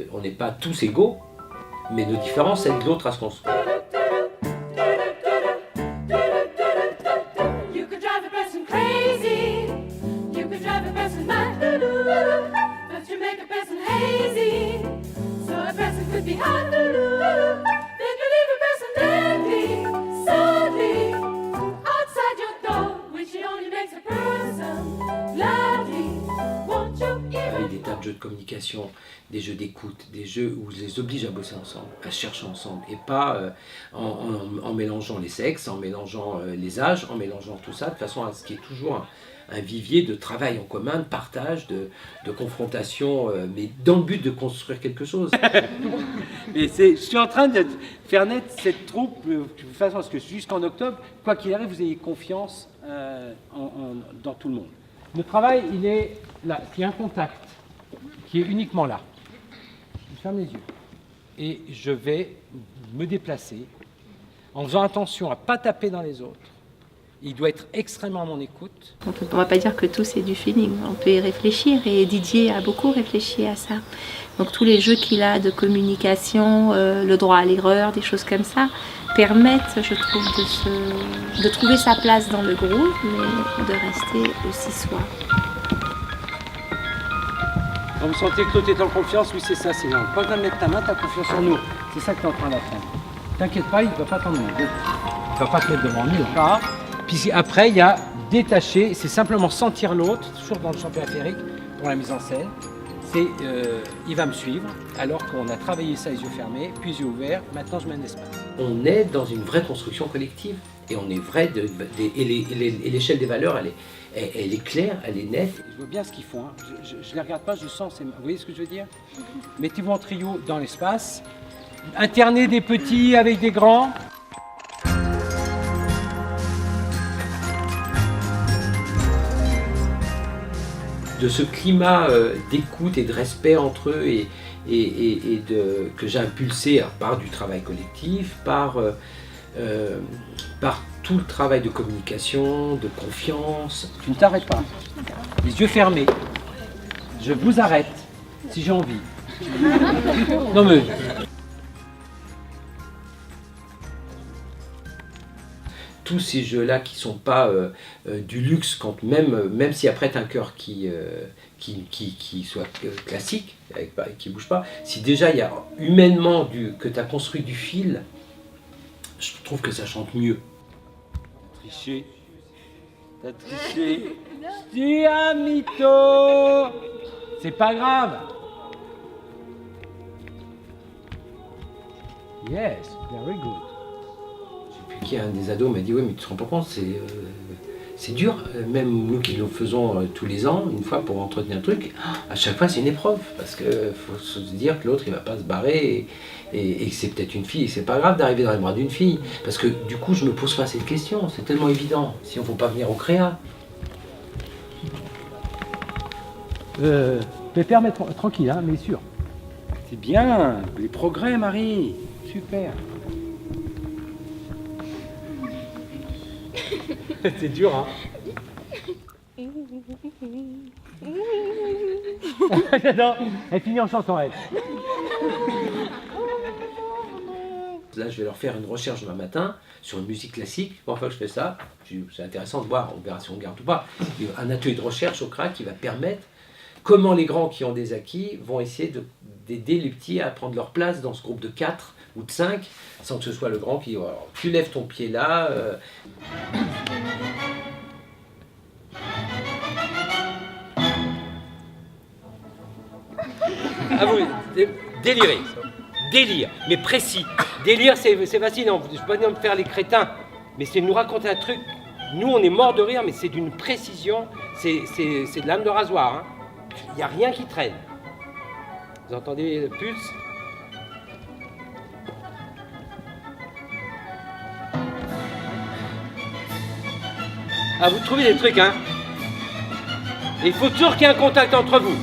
qu'on n'est pas tous égaux, mais nos différences aident l'autre à se construire. You could drive a person crazy, you could drive a person mad, but you make a person hazy, so a person could be hot, then you leave a person deadly, sadly, outside your door, which only makes a person lovely. Won't you even... Des tas de jeux de communication, des jeux d'écoute, des jeux où je les oblige à bosser ensemble, à chercher ensemble, et pas en mélangeant les sexes, en mélangeant les âges, en mélangeant tout ça, de façon à ce qu'il y ait toujours un vivier de travail en commun, de partage, de confrontation, mais dans le but de construire quelque chose. Et je suis en train de faire naître cette troupe de façon à ce que jusqu'en octobre, quoi qu'il arrive, vous ayez confiance dans tout le monde. Le travail, il est là, il y a un contact qui est uniquement là. Je ferme les yeux et je vais me déplacer en faisant attention à ne pas taper dans les autres. Il doit être extrêmement à mon écoute. On ne va pas dire que tout c'est du feeling, on peut y réfléchir et Didier a beaucoup réfléchi à ça. Donc tous les jeux qu'il a de communication, le droit à l'erreur, des choses comme ça, permettent, je trouve, de trouver sa place dans le groupe, mais de rester aussi soi. Quand vous sentez que l'autre est en confiance, oui c'est ça, c'est bien. Pas besoin de mettre ta main, tu as confiance en nous. C'est ça que tu es en train d'apprendre. T'inquiète pas, il ne va pas t'emmener. Il ne va pas te mettre devant nous. Pas. Puis après, il y a détacher, c'est simplement sentir l'autre, toujours dans le champ périphérique, pour la mise en scène. C'est il va me suivre, alors qu'on a travaillé ça les yeux fermés, puis les yeux ouverts, maintenant je mets un espace. On est dans une vraie construction collective, et on est vrai, et l'échelle des valeurs, elle est claire, elle est nette. Je vois bien ce qu'ils font, hein. Je ne les regarde pas, je sens, vous voyez ce que je veux dire? Mettez-vous en trio dans l'espace, alternez des petits avec des grands. De ce climat d'écoute et de respect entre eux que j'ai impulsé par du travail collectif, par tout le travail de communication, de confiance. Tu ne t'arrêtes pas. Les yeux fermés. Je vous arrête si j'ai envie. Non mais... Tous ces jeux-là qui ne sont pas du luxe, quand même si après tu as un cœur qui soit classique, qui ne bouge pas, si déjà il y a humainement que tu as construit du fil, je trouve que ça chante mieux. Triché. T'as triché. Tu as mytho. C'est pas grave. Yes, very good. Qui un des ados m'a dit oui mais tu te rends pas compte, c'est dur, même nous qui le faisons tous les ans, une fois pour entretenir un truc, à chaque fois c'est une épreuve, parce qu'il faut se dire que l'autre il va pas se barrer et que c'est peut-être une fille, et c'est pas grave d'arriver dans les bras d'une fille, parce que du coup je me pose pas cette question, c'est tellement évident, si on ne faut pas venir au créa. Pépère, mais tranquille, hein, mais sûr. C'est bien, les progrès Marie, super. C'est dur, hein. Non, elle finit en chantant, elle. Là, je vais leur faire une recherche demain matin sur une musique classique. Pour une fois que je fais ça, c'est intéressant de voir, on verra si on garde ou pas. Un atelier de recherche au CRAC qui va permettre comment les grands qui ont des acquis vont essayer d'aider les petits à prendre leur place dans ce groupe de 4 ou de 5, sans que ce soit le grand qui... Alors, tu lèves ton pied là... Ah vous, délirez. Délire, mais précis. Délire, c'est facile, je ne peux pas dire de faire les crétins, mais c'est nous raconter un truc. Nous, on est mort de rire, mais c'est d'une précision, c'est de lame de rasoir. Hein. Il n'y a rien qui traîne. Vous entendez le pulse? Ah, vous trouvez des trucs, hein? Il faut toujours qu'il y ait un contact entre vous.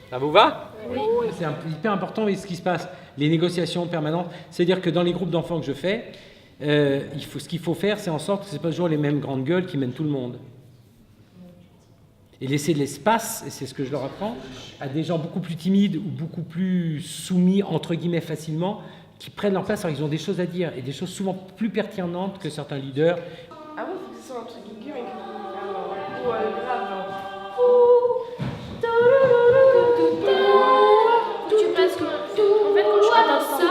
Ça vous va? Oui. C'est hyper important ce qui se passe. Les négociations permanentes. C'est-à-dire que dans les groupes d'enfants que je fais, ce qu'il faut faire, c'est en sorte que ce n'est pas toujours les mêmes grandes gueules qui mènent tout le monde. Et laisser de l'espace, et c'est ce que je leur apprends, à des gens beaucoup plus timides ou beaucoup plus soumis, entre guillemets, facilement, qui prennent leur place alors qu'ils ont des choses à dire, et des choses souvent plus pertinentes que certains leaders. Ah bon, faut que ce soit un truc aigu, mais ou grave, genre. Faut que tu passes comme en fait, quand je commence ça,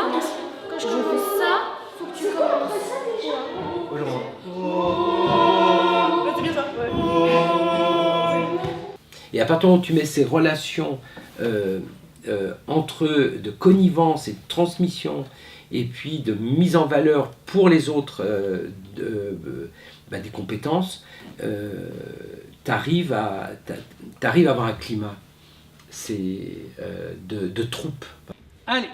quand je commence ça, faut que tu commences. C'est bien ça, ouais. Et à partir du moment où tu mets ces relations entre eux de connivence et de transmission, et puis de mise en valeur pour les autres des compétences, tu arrives à avoir un climat de troupe. Allez,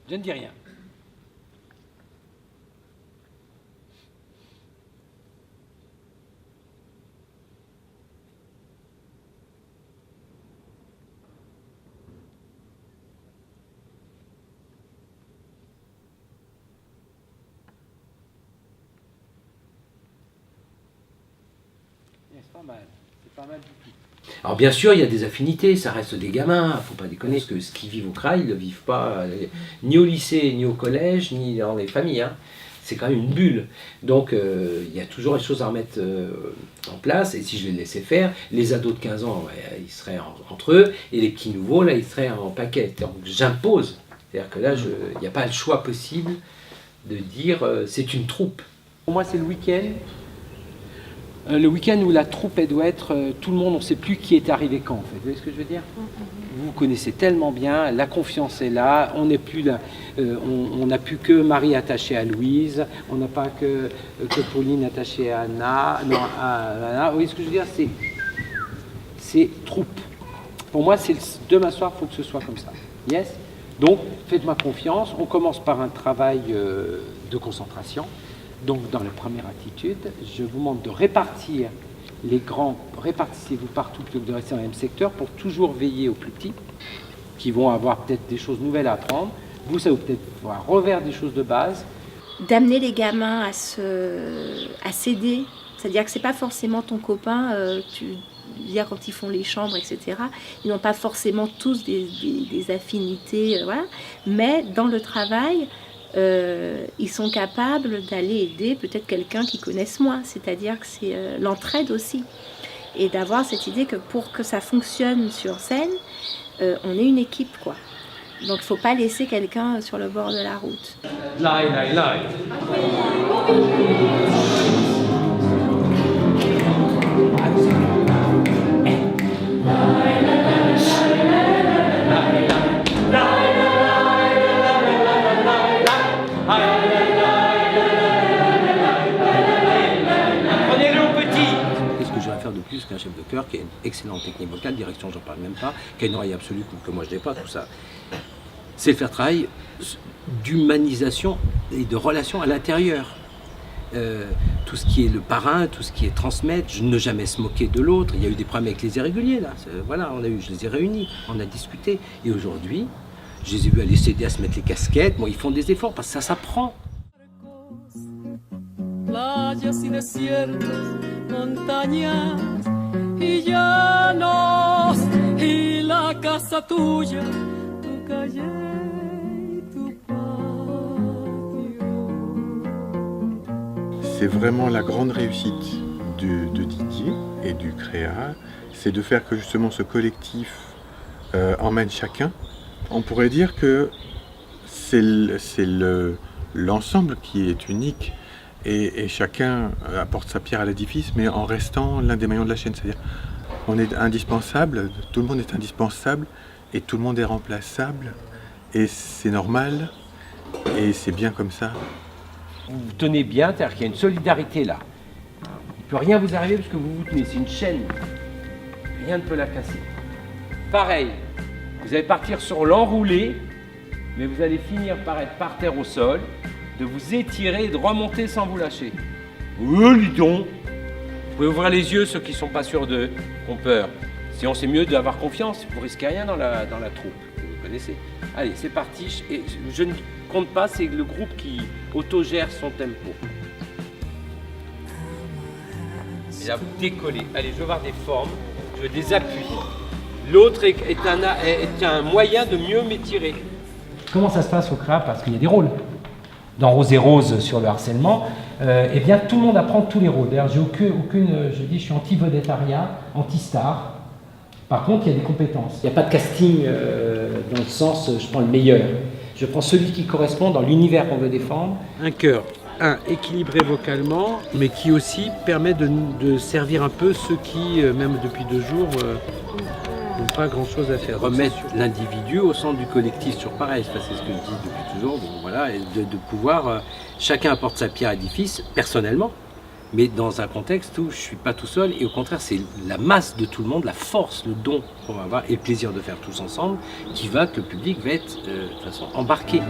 je ne dis rien. C'est pas mal du tout. Alors bien sûr, il y a des affinités, ça reste des gamins, faut pas déconner, parce que ce qu'ils vivent au CRA, ils ne le vivent pas ni au lycée, ni au collège, ni dans les familles. Hein. C'est quand même une bulle. Donc il y a toujours des choses à remettre en place, et si je les laissais faire, les ados de 15 ans, ouais, ils seraient entre eux, et les petits nouveaux, là, ils seraient en paquet. Donc j'impose. C'est-à-dire que là, il n'y a pas le choix possible de dire c'est une troupe. Pour moi, c'est le week-end. Le week-end où la troupe, elle doit être tout le monde, on ne sait plus qui est arrivé quand, en fait. Vous voyez ce que je veux dire? Vous connaissez tellement bien, la confiance est là, on n'est plus là, on n'a plus que Marie attachée à Louise, on n'a pas que Pauline attachée à Anna. Non, à Anna. Vous voyez ce que je veux dire? C'est troupe. Pour moi, c'est demain soir, il faut que ce soit comme ça. Yes? Donc, faites-moi confiance, on commence par un travail de concentration. Donc, dans la première attitude, je vous demande de répartir les grands, répartissez-vous partout plutôt que de rester dans le même secteur pour toujours veiller aux plus petits, qui vont avoir peut-être des choses nouvelles à apprendre. Vous, ça vous peut-être voir revers des choses de base. D'amener les gamins à s'aider, c'est-à-dire que c'est pas forcément ton copain, dire quand ils font les chambres, etc. Ils n'ont pas forcément tous des affinités, voilà. Mais dans le travail, ils sont capables d'aller aider peut-être quelqu'un qu'ils connaissent moins, c'est-à-dire que c'est l'entraide aussi, et d'avoir cette idée que pour que ça fonctionne sur scène, on est une équipe, quoi. Donc il ne faut pas laisser quelqu'un sur le bord de la route. De plus qu'un chef de chœur qui a une excellente technique vocale, direction j'en parle même pas, qui a une oreille absolue que moi je n'ai pas, tout ça. C'est le faire travail d'humanisation et de relation à l'intérieur. Tout ce qui est le parrain, tout ce qui est transmettre, ne jamais se moquer de l'autre. Il y a eu des problèmes avec les irréguliers là, voilà, je les ai réunis, on a discuté. Et aujourd'hui, je les ai vus aller s'aider à se mettre les casquettes, bon, ils font des efforts parce que ça s'apprend. Playas y desiertos, montañas y llanos, y la casa tuya, tu calle y tu patio. C'est vraiment la grande réussite de Didier et du CREA, c'est de faire que justement ce collectif emmène chacun. On pourrait dire que c'est l'ensemble qui est unique. Et chacun apporte sa pierre à l'édifice, mais en restant l'un des maillons de la chaîne. C'est-à-dire on est indispensable, tout le monde est indispensable, et tout le monde est remplaçable, et c'est normal, et c'est bien comme ça. Vous vous tenez bien, c'est-à-dire qu'il y a une solidarité là. Il ne peut rien vous arriver parce que vous vous tenez, c'est une chaîne. Rien ne peut la casser. Pareil, vous allez partir sur l'enroulé, mais vous allez finir par être par terre au sol, de vous étirer et de remonter sans vous lâcher. Oh, lidon! Vous pouvez ouvrir les yeux, ceux qui ne sont pas sûrs d'eux, qui ont peur. Sinon, c'est mieux d'avoir confiance, vous ne risquez rien dans la troupe, vous connaissez. Allez, c'est parti, et je ne compte pas, c'est le groupe qui autogère son tempo. Et là, vous décollez. Allez, je veux voir des formes, je veux des appuis. L'autre est un moyen de mieux m'étirer. Comment ça se passe au CRA? Parce qu'il y a des rôles. Dans Rose et Rose sur le harcèlement, eh bien tout le monde apprend tous les rôles. D'ailleurs, je suis anti-vedettariat, anti-star. Par contre, il y a des compétences. Il n'y a pas de casting dans le sens, je prends le meilleur. Je prends celui qui correspond dans l'univers qu'on veut défendre. Un cœur, équilibré vocalement, mais qui aussi permet de servir un peu ceux qui, même depuis 2 jours, n'ont pas grand-chose à faire. Remettre l'individu au centre du collectif, sur pareil, c'est ce que je dis depuis toujours, donc voilà, et de pouvoir, chacun apporte sa pierre à l'édifice, personnellement, mais dans un contexte où je ne suis pas tout seul, et au contraire, c'est la masse de tout le monde, la force, le don qu'on va avoir, et le plaisir de faire tous ensemble, qui va que le public va être, de toute façon, embarqué.